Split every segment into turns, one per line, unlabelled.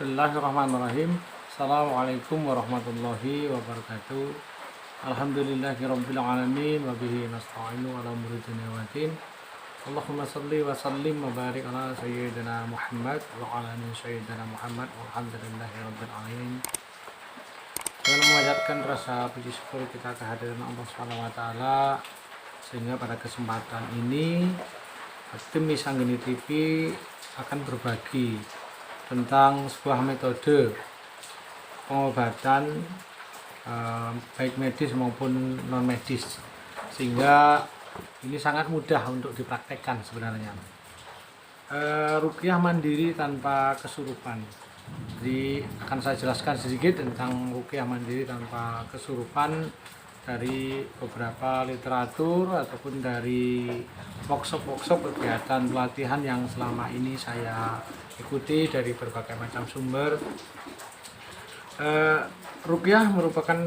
Bismillahirrahmanirrahim. Assalamualaikum warahmatullahi wabarakatuh. Alhamdulillahirabbil alamin wa bihi nasta'inu ala umuri dunya waddin. Allahumma shalli wa sallim wa barik ala sayyidina Muhammad wa ala ali sayyidina Muhammad walhamdulillahirabbil alamin. Dengan memanjatkan rasa puji syukur kita kehadiran Allah Subhanahu wa taala, sehingga pada kesempatan ini tim Misanggeni TV akan berbagi tentang sebuah metode pengobatan baik medis maupun non medis, sehingga ini sangat mudah untuk dipraktekkan sebenarnya. Ruqyah mandiri tanpa kesurupan. Jadi akan saya jelaskan sedikit tentang ruqyah mandiri tanpa kesurupan dari beberapa literatur ataupun dari workshop kegiatan pelatihan yang selama ini saya ikuti dari berbagai macam sumber. Ruqyah merupakan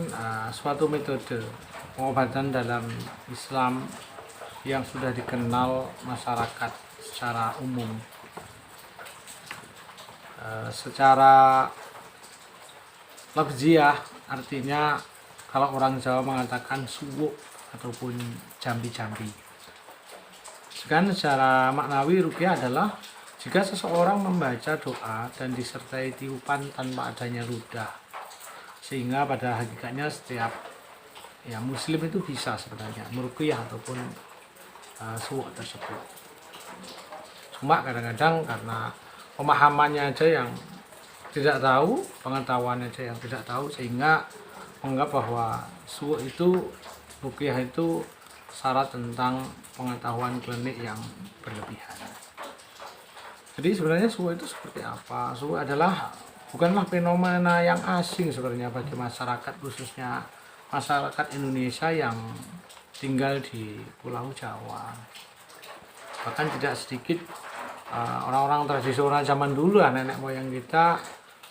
suatu metode pengobatan dalam Islam yang sudah dikenal masyarakat secara umum. Secara lafziah artinya kalau orang Jawa mengatakan suwuk ataupun jambi-jambi. Sedangkan secara maknawi ruqyah adalah jika seseorang membaca doa dan disertai tiupan tanpa adanya ludah, sehingga pada hakikatnya setiap muslim itu bisa sebenarnya meruqyah ataupun suwuk tersebut. Cuma kadang-kadang karena pemahamannya aja yang tidak tahu, pengetahuannya aja yang tidak tahu, sehingga menganggap bahwa suwuk itu, ruqyah itu syarat tentang pengetahuan klinik yang berlebihan. Jadi sebenarnya suwuk itu seperti apa? Suwuk bukanlah fenomena yang asing sebenarnya bagi masyarakat, khususnya masyarakat Indonesia yang tinggal di Pulau Jawa. Bahkan tidak sedikit orang-orang tradisional zaman dulu, nenek moyang kita,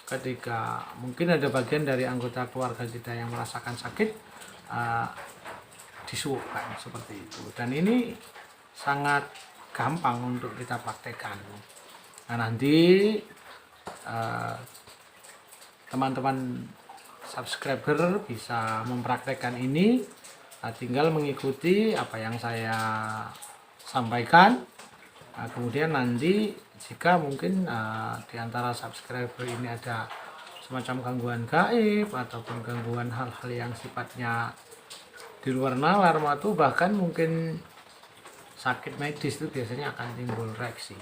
ketika mungkin ada bagian dari anggota keluarga kita yang merasakan sakit, disuwukkan seperti itu. Dan ini sangat gampang untuk kita praktekkan. Nah, nanti teman-teman subscriber bisa mempraktekkan ini, tinggal mengikuti apa yang saya sampaikan. Kemudian nanti jika mungkin di antara subscriber ini ada semacam gangguan gaib ataupun gangguan hal-hal yang sifatnya di luar nalar, atau bahkan mungkin sakit medis, itu biasanya akan timbul reaksi.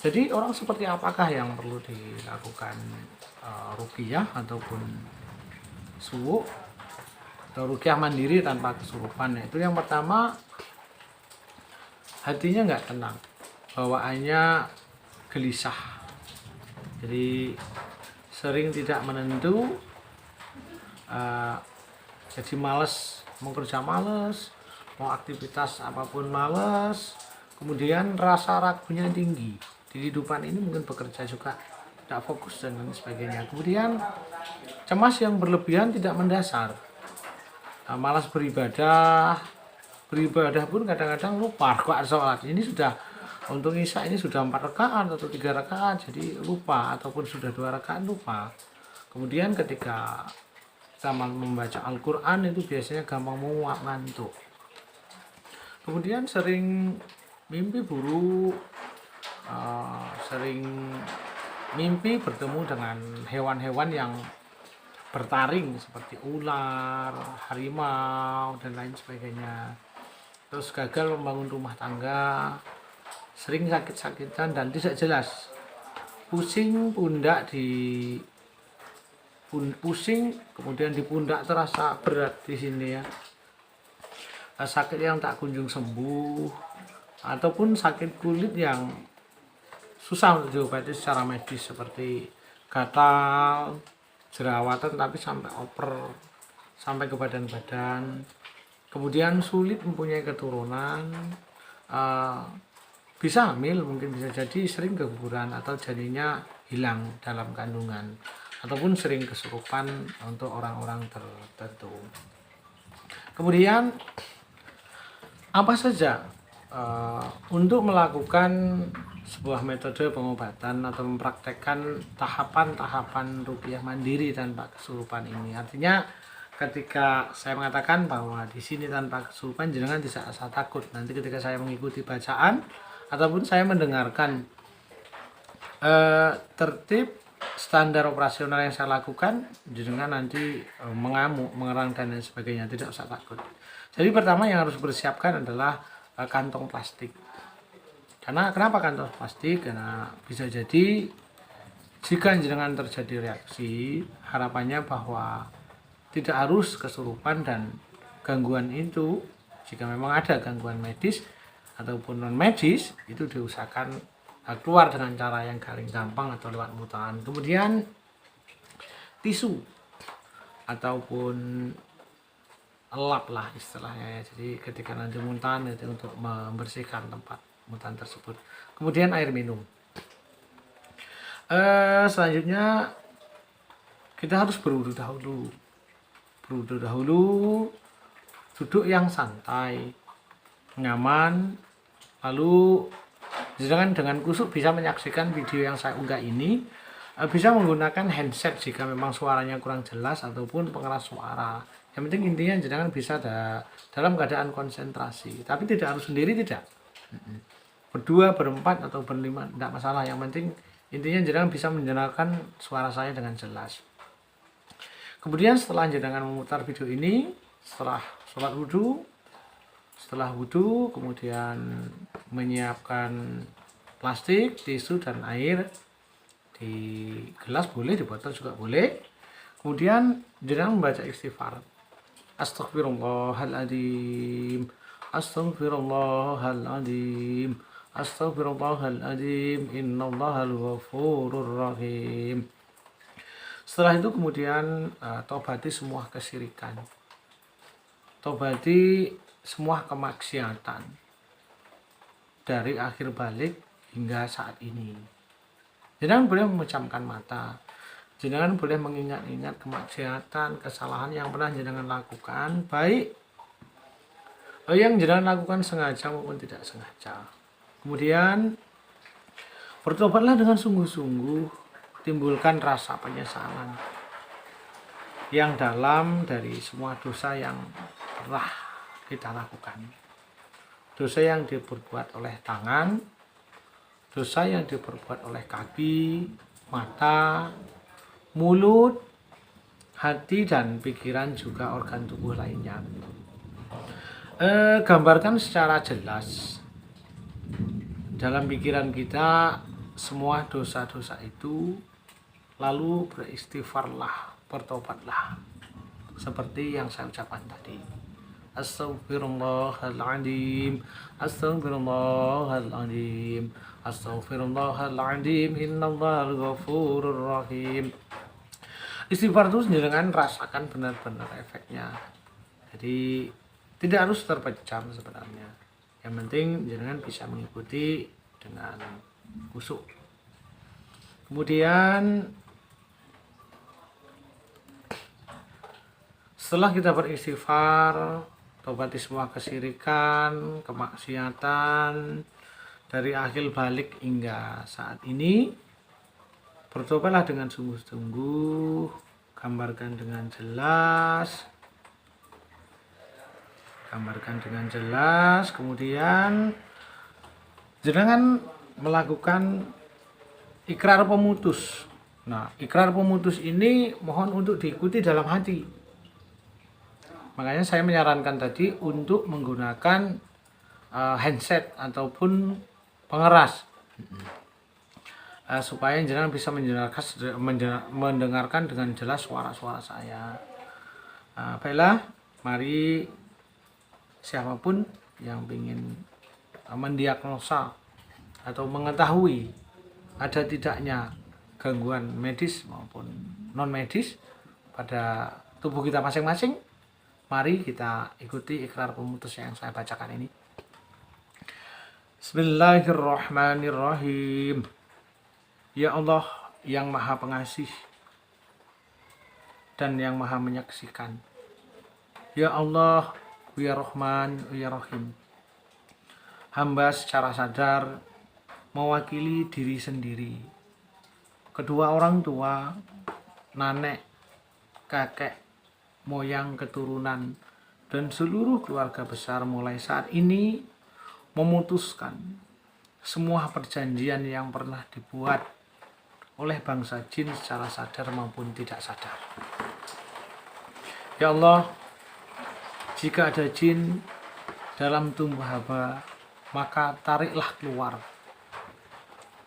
Jadi orang seperti apakah yang perlu dilakukan ruqyah ataupun suwuk atau ruqyah mandiri tanpa kesurupan? Itu yang pertama, hatinya nggak tenang, bawaannya gelisah, jadi sering tidak menentu, jadi males, mau kerja males, mau aktivitas apapun males, kemudian rasa ragunya tinggi di kehidupan ini, mungkin bekerja juga tidak fokus dan lain sebagainya. Kemudian cemas yang berlebihan tidak mendasar, malas beribadah pun kadang-kadang lupa rakaat sholat. Ini sudah untuk isya ini sudah 4 rakaat atau 3 rakaat, jadi lupa, ataupun sudah 2 rakaat lupa. Kemudian ketika kita membaca Al-Quran itu biasanya gampang menguap, ngantuk. Kemudian sering mimpi buruk, sering mimpi bertemu dengan hewan-hewan yang bertaring seperti ular, harimau, dan lain sebagainya. Terus gagal membangun rumah tangga, sering sakit-sakitan dan tidak jelas, pusing pundak pusing, kemudian di pundak terasa berat di sini ya, sakit yang tak kunjung sembuh, ataupun sakit kulit yang susah untuk diobati secara medis seperti gatal, jerawatan tapi sampai oper sampai ke badan-badan. Kemudian sulit mempunyai keturunan, bisa hamil, mungkin bisa jadi sering keguguran atau janinnya hilang dalam kandungan, ataupun sering kesurupan untuk orang-orang tertentu. Kemudian apa saja untuk melakukan sebuah metode pengobatan atau mempraktekkan tahapan-tahapan ruqyah mandiri tanpa kesurupan ini. Artinya ketika saya mengatakan bahwa di sini tanpa kesurupan, jenengan tidak usah takut. Nanti ketika saya mengikuti bacaan ataupun saya mendengarkan tertib standar operasional yang saya lakukan, jenengan nanti mengamuk, mengerang dan lain sebagainya, tidak usah takut. Jadi pertama yang harus dipersiapkan adalah kantong plastik. Karena kenapa kantong plastik? Karena bisa jadi jika jenengan terjadi reaksi, harapannya bahwa tidak harus kesurupan dan gangguan itu, jika memang ada gangguan medis ataupun non medis, itu diusahakan keluar dengan cara yang paling gampang atau lewat mutaan. Kemudian tisu ataupun lap lah istilahnya ya. Jadi ketika nanti mutan itu untuk membersihkan tempat mutan tersebut. Kemudian air minum. Selanjutnya kita harus berwudu dahulu. Berwudu dahulu, duduk yang santai, nyaman. Lalu sedangkan dengan kusuk bisa menyaksikan video yang saya unggah ini, bisa menggunakan handset jika memang suaranya kurang jelas ataupun pengeras suara. Yang penting intinya jangan bisa dalam keadaan konsentrasi, tapi tidak harus sendiri, tidak. Berdua, berempat atau berlima tidak masalah. Yang penting intinya jangan bisa mendengarkan suara saya dengan jelas. Kemudian setelah jenengan memutar video ini, setelah sholat wudhu, setelah wudhu kemudian menyiapkan plastik, tisu dan air di gelas boleh, di botol juga boleh. Kemudian jenengan membaca istighfar. Astaghfirullahaladzim, astaghfirullahaladzim, astaghfirullahaladzim, innallahal ghafurur rahim. Setelah itu kemudian tobati semua kesyirikan, tobati semua kemaksiatan dari akhir balik hingga saat ini. Jenengan boleh memejamkan mata, jenengan boleh mengingat-ingat kemaksiatan, kesalahan yang pernah jenengan lakukan, baik yang jenengan lakukan sengaja maupun tidak sengaja. Kemudian bertobatlah dengan sungguh-sungguh, timbulkan rasa penyesalan yang dalam dari semua dosa yang telah kita lakukan. Dosa yang diperbuat oleh tangan, dosa yang diperbuat oleh kaki, mata, mulut, hati, dan pikiran, juga organ tubuh lainnya. Gambarkan secara jelas dalam pikiran kita semua dosa-dosa itu, lalu beristighfarlah, bertobatlah seperti yang saya ucapkan tadi. Astaghfirullahaladzim, astaghfirullahaladzim, astaghfirullahaladzim, innallahal ghafurur rahim. Istighfar itu dengan rasakan benar-benar efeknya. Jadi tidak harus terpejam sebenarnya. Yang penting jangan bisa mengikuti dengan kusuk. Kemudian setelah kita beristighfar, tobati semua kesyirikan, kemaksiatan dari akhir balik hingga saat ini, bertobatlah dengan sungguh-sungguh, gambarkan dengan jelas, kemudian jangan melakukan ikrar pemutus. Nah, ikrar pemutus ini mohon untuk diikuti dalam hati. Makanya saya menyarankan tadi untuk menggunakan handset ataupun pengeras, supaya jenengan bisa mendengarkan dengan jelas suara-suara saya. Baiklah, mari siapapun yang ingin mendiagnosa atau mengetahui ada tidaknya gangguan medis maupun non medis pada tubuh kita masing-masing, mari kita ikuti ikrar pemutus yang saya bacakan ini. Bismillahirrahmanirrahim. Ya Allah yang Maha Pengasih dan yang Maha Menyaksikan. Ya Allah, ya Rahman, ya Rahim. hamba secara sadar mewakili diri sendiri, kedua orang tua, nenek, kakek, moyang, keturunan, dan seluruh keluarga besar mulai saat ini memutuskan semua perjanjian yang pernah dibuat oleh bangsa jin secara sadar maupun tidak sadar. Ya Allah, jika ada jin dalam tubuh hamba, maka tariklah keluar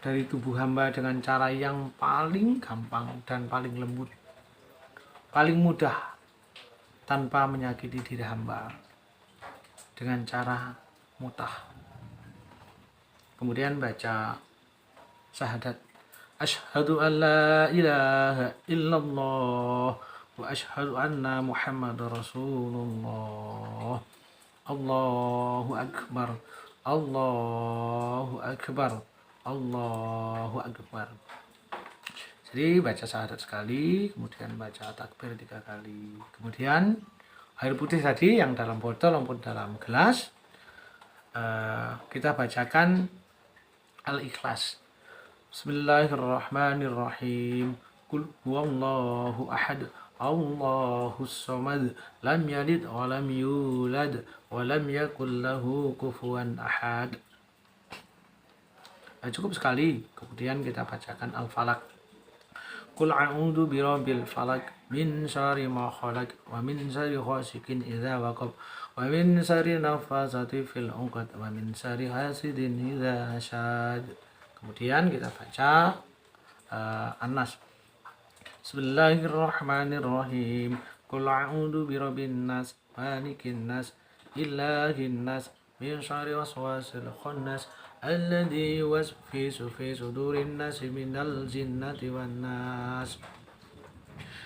dari tubuh hamba dengan cara yang paling gampang dan paling lembut, paling mudah, tanpa menyakiti diri hamba, dengan cara mutah. Kemudian baca syahadat, asyhadu an la ilaha illallah wa asyhadu anna muhammadar rasulullah. Allahu akbar, Allahu akbar, Allahu akbar. Jadi baca syahadat sekali, kemudian baca takbir 3 kali. Kemudian air putih tadi yang dalam botol maupun dalam gelas, kita bacakan Al-Ikhlas. Bismillahirrahmanirrahim. Qul huwallahu ahad, Allahus samad, lam yalid wa lam yulad wa lam yakul lahu kufuwan ahad. Cukup sekali. Kemudian kita bacakan Al-Falaq. Qul a'udzu birabbil falaq min syarri ma khalaq wa min syarri ghasikin idza waqab wa min syarri nafasati fil 'uqad wa min syarri hasidin idza hasad. Kemudian kita baca An-Nas. Bismillahirrahmanirrahim. Qul a'udzu birabbin nas, malikin nas, ilahin nas, min syarri waswasil khannas, alladzi yuwaswisu fi sudurin nas minal jinnati wan nas.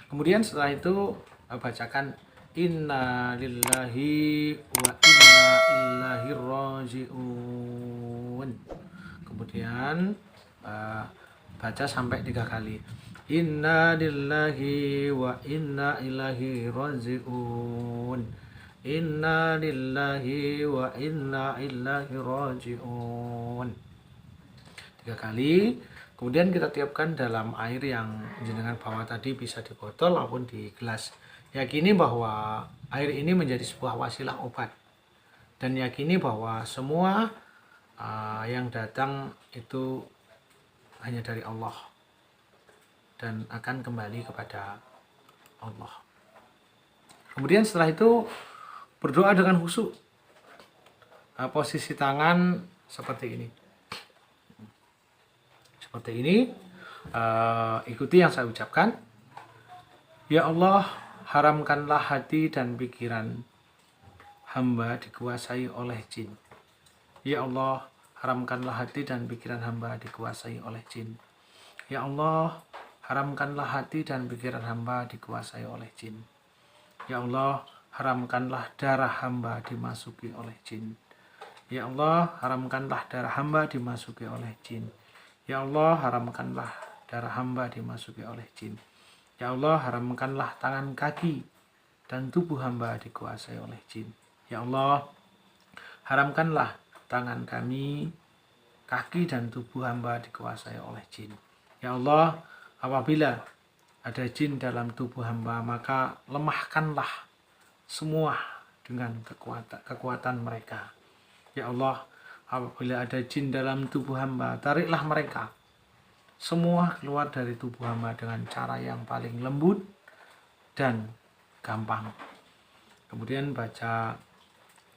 Kemudian setelah itu bacakan inna lillahi wa inna ilaihi raji'un. Kemudian baca sampai 3 kali. Inna lillahi wa inna ilaihi raji'un. Inna lillahi wa inna ilaihi raji'un. 3 kali. Kemudian kita tiupkan dalam air yang jenengan bawa tadi, bisa di botol maupun di gelas. Yakini bahwa air ini menjadi sebuah wasilah obat. Dan yakini bahwa semua yang datang itu hanya dari Allah dan akan kembali kepada Allah. Kemudian setelah itu berdoa dengan khusyuk. Posisi tangan seperti ini. Seperti ini. Ikuti yang saya ucapkan. Ya Allah, haramkanlah hati dan pikiran hamba dikuasai oleh jin. Ya Allah, haramkanlah hati dan pikiran hamba dikuasai oleh jin. Ya Allah, haramkanlah hati dan pikiran hamba dikuasai oleh jin. Ya Allah, haramkanlah darah hamba dimasuki oleh jin. Ya Allah, haramkanlah darah hamba dimasuki oleh jin. Ya Allah, haramkanlah darah hamba dimasuki oleh jin. Ya Allah, haramkanlah tangan, kaki, dan tubuh hamba dikuasai oleh jin. Ya Allah, haramkanlah tangan kami, kaki, dan tubuh hamba dikuasai oleh jin. Ya Allah, apabila ada jin dalam tubuh hamba, maka lemahkanlah semua dengan kekuatan mereka. Ya Allah, apabila ada jin dalam tubuh hamba, tariklah mereka semua keluar dari tubuh hamba dengan cara yang paling lembut dan gampang. Kemudian baca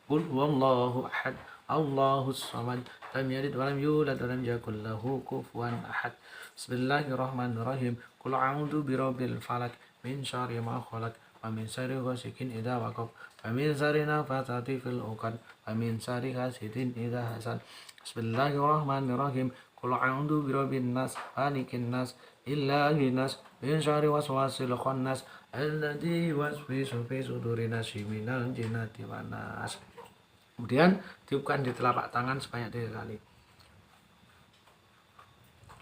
Qul huwallahu ahad, Allahus samad, lam yalid wa lam yulad wa lam yakul lahu kufuwan ahad. Bismillahirrahmanirrahim. Qul a'udzu birabbil falaq min syarri ma khalaq wa min syarri ghasikin idza waqab wa min syarri nafatsati fil 'uqad wa min syarri hasidin idza hasad. Bismillahirrahmanirrahim. Qul a'udzu birabbin nas, malikin nas, ilahin nas, min syarri waswasil khannas, alladzi yuwaswisu fi sudurin nas minal jinnati wan nas. Kemudian tiupkan di telapak tangan sebanyak 3 kali.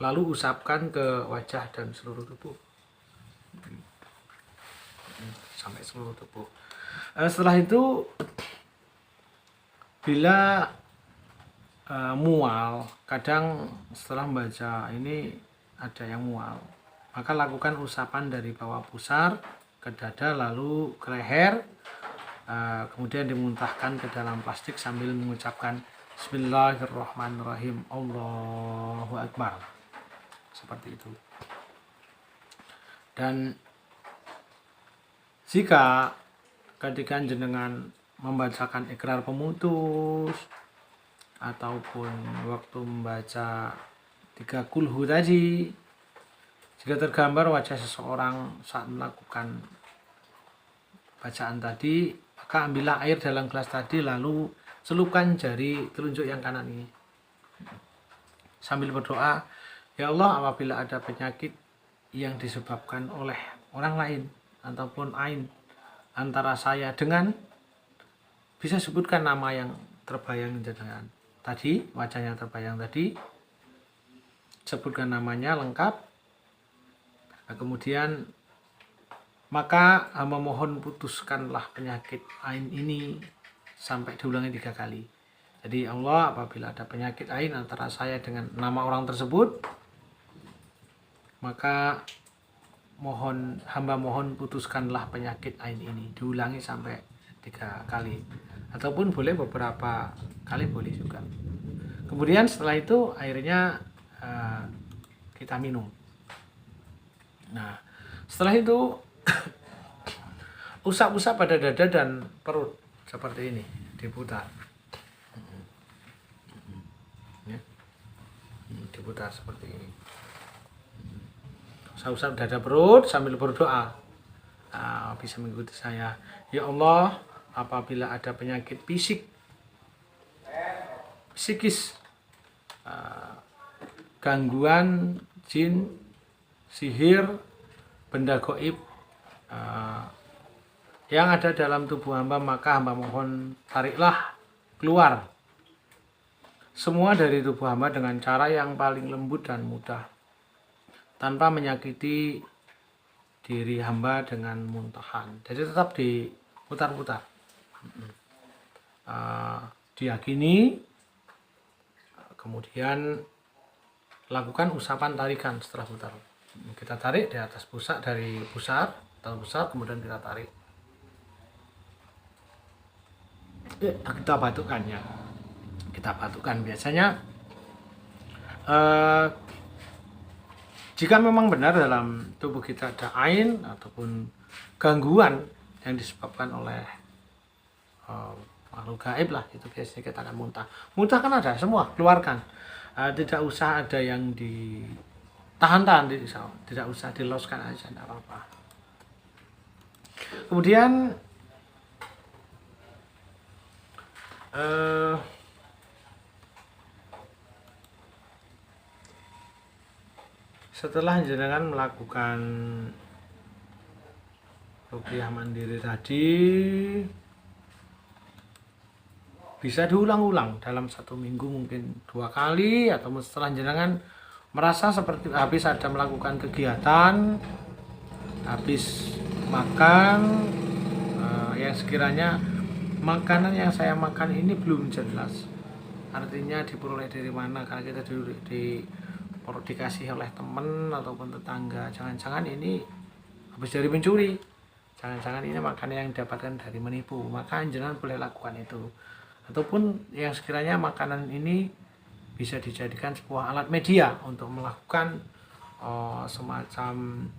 Lalu usapkan ke wajah dan seluruh tubuh. Sampai seluruh tubuh. Setelah itu, bila mual, kadang setelah membaca ini ada yang mual, maka lakukan usapan dari bawah pusar ke dada lalu ke leher, kemudian dimuntahkan ke dalam plastik sambil mengucapkan Bismillahirrahmanirrahim, Allahu Akbar, seperti itu. Dan jika ketika jenengan membacakan ikrar pemutus ataupun waktu membaca 3 kulhu tadi, jika tergambar wajah seseorang saat melakukan bacaan tadi, maka ambillah air dalam gelas tadi lalu celupkan jari telunjuk yang kanan ini sambil berdoa, ya Allah, apabila ada penyakit yang disebabkan oleh orang lain ataupun ain antara saya dengan, bisa sebutkan nama yang terbayang jenengan tadi, wajahnya terbayang tadi, sebutkan namanya lengkap. Nah, kemudian maka hamba mohon putuskanlah penyakit ain ini sampai diulangi 3 kali. Jadi Allah, apabila ada penyakit ain antara saya dengan nama orang tersebut, maka hamba mohon putuskanlah penyakit ain ini, diulangi sampai 3 kali, ataupun boleh beberapa kali, boleh juga. Kemudian setelah itu airnya kita minum. Nah, setelah itu usap-usap pada dada dan perut seperti ini, diputar. Ya. Diputar seperti ini. Usap-usap dada perut sambil berdoa. Bisa mengikuti saya. Ya Allah, apabila ada penyakit psikis, gangguan jin, sihir, benda gaib yang ada dalam tubuh hamba, maka hamba mohon tariklah keluar semua dari tubuh hamba dengan cara yang paling lembut dan mudah, tanpa menyakiti diri hamba dengan muntahan. Jadi tetap diputar-putar. Diyakini, kemudian lakukan usapan tarikan setelah putar. Kita tarik di atas pusar, dari pusar, kemudian kita tarik. Kita batukkannya. Kita batukkan biasanya. Jika memang benar dalam tubuh kita ada ain ataupun gangguan yang disebabkan oleh makhluk gaib lah, itu biasanya kita akan muntah. Muntah kan ada semua, keluarkan. Tidak usah ada yang ditahan-tahan, tidak usah diloskan aja, tidak apa-apa. Kemudian setelah jenengan melakukan ruqyah mandiri tadi, bisa diulang-ulang dalam 1 minggu, mungkin 2 kali, atau setelah jenengan merasa seperti habis ada melakukan kegiatan, habis makan, yang sekiranya makanan yang saya makan ini belum jelas artinya diperoleh dari mana, karena kita dikasih oleh teman ataupun tetangga, jangan-jangan ini habis dari pencuri, jangan-jangan ini makanan yang didapatkan dari menipu, maka jenengan boleh lakukan itu. Ataupun yang sekiranya makanan ini bisa dijadikan sebuah alat media untuk melakukan semacam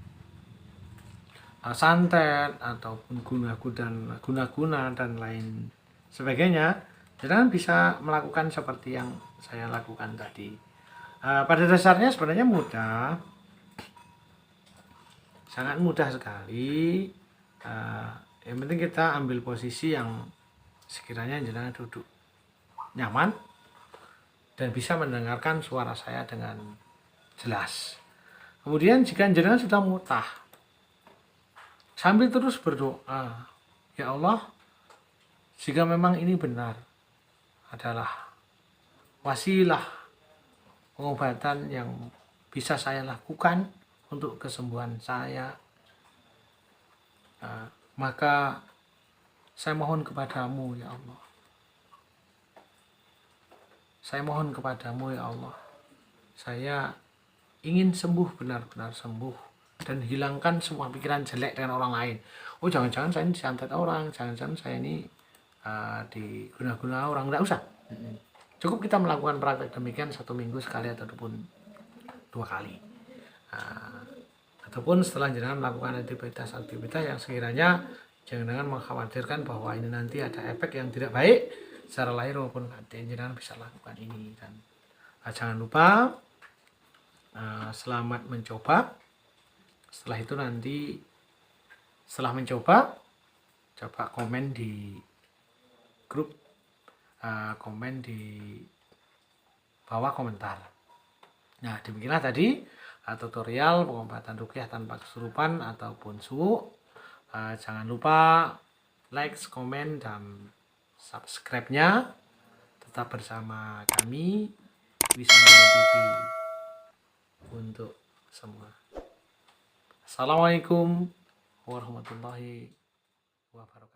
santet ataupun guna-guna dan lain sebagainya, jangan bisa melakukan seperti yang saya lakukan tadi. Pada dasarnya sebenarnya mudah, sangat mudah sekali. Yang penting kita ambil posisi yang sekiranya jenengan duduk nyaman dan bisa mendengarkan suara saya dengan jelas. Kemudian jika jenengan sudah mutah, sambil terus berdoa, ya Allah, jika memang ini benar adalah wasilah pengobatan yang bisa saya lakukan untuk kesembuhan saya, maka saya mohon kepadamu, ya Allah, saya mohon kepadamu ya Allah, saya ingin sembuh, benar-benar sembuh, dan hilangkan semua pikiran jelek dengan orang lain. Oh, jangan-jangan saya ini disantet orang, jangan-jangan saya ini diguna-guna orang. Tidak usah. Cukup kita melakukan praktek demikian 1 minggu sekali ataupun 2 kali. Ataupun setelah jenengan melakukan aktivitas yang sekiranya jangan mengkhawatirkan bahwa ini nanti ada efek yang tidak baik secara lahir maupun batin, jenengan bisa lakukan ini. Dan jangan lupa selamat mencoba. Setelah itu nanti setelah mencoba, coba komen di grup, komen di bawah komentar. Nah, demikianlah tadi tutorial pengobatan ruqyah tanpa kesurupan ataupun suwu. Jangan lupa like, komen, dan subscribe-nya. Tetap bersama kami Wisnu TV untuk semua. Assalamualaikum warahmatullahi wabarakatuh.